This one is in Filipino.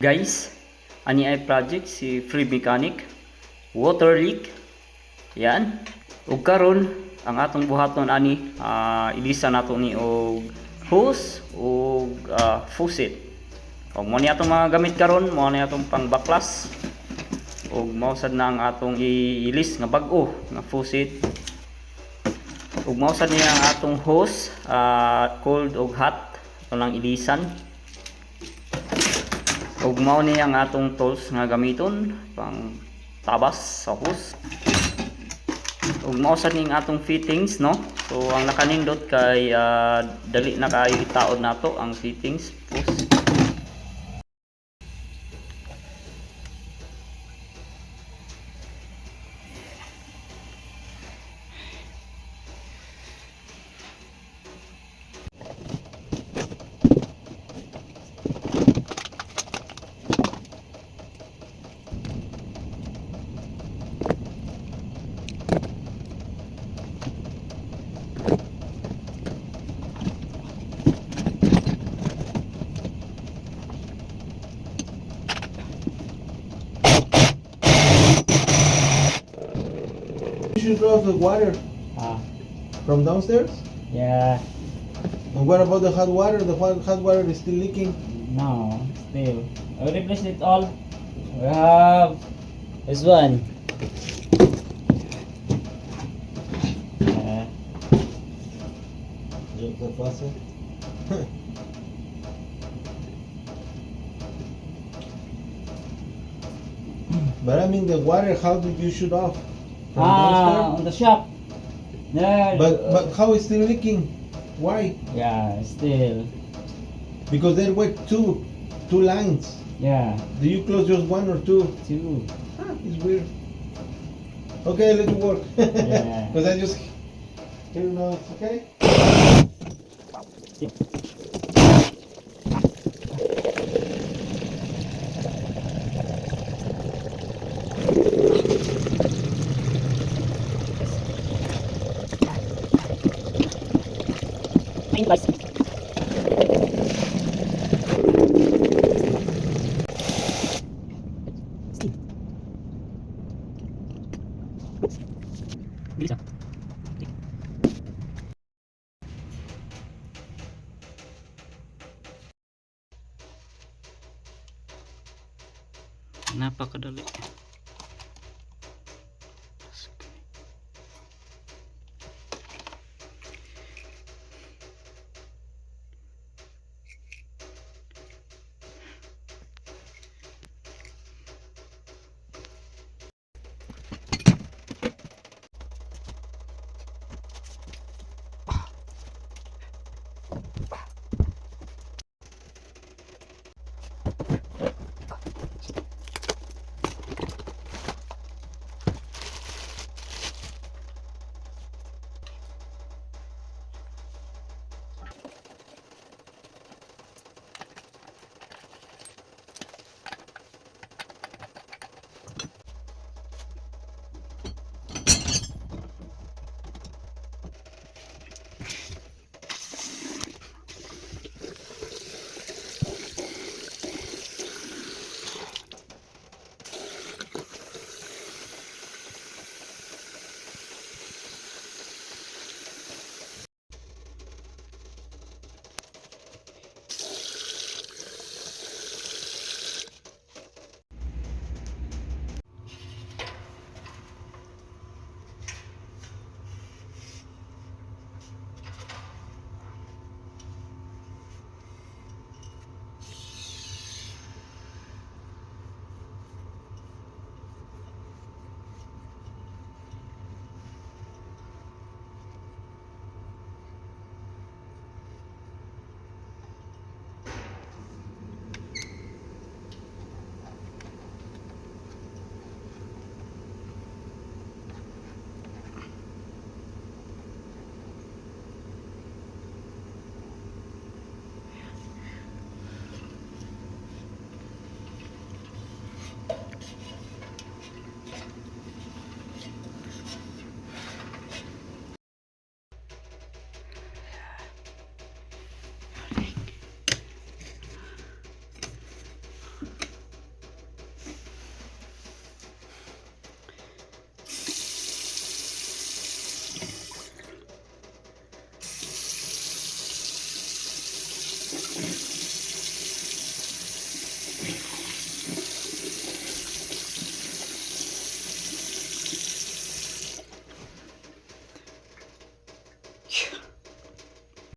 Guys, ani ay project si free mechanic, water leak. Yan. Ug karon ang atong buhaton ani ilisa nato ni og hose ug faucet. Og mo ni atong mga gamit karon, mo ni atong pangbaklas. Ug mausad na ang atong iilis nga bag-o nga faucet. Ug mausad niya ang atong hose, cold ug hot ito lang ilisan. Ug mao ni ang atong tools nga gamiton pang tabas sa hose. Ug mao sad ning atong fittings, no? So ang nakanindot kay dali na kayo itaod nato ang fittings hose. You should draw the water from downstairs. Yeah, And what about the hot water? The hot water is still leaking. no, still. I will replace it all. We have this one. The faucet. But I mean the water, how did you shoot off? From downstairs? On the shop. There. But how is still leaking? Why? Yeah, still. Because there were two lines. Yeah, Do you close just one or two? two. It's weird. Okay, let it work. Yeah. Because I just here now it's okay. Napakadali.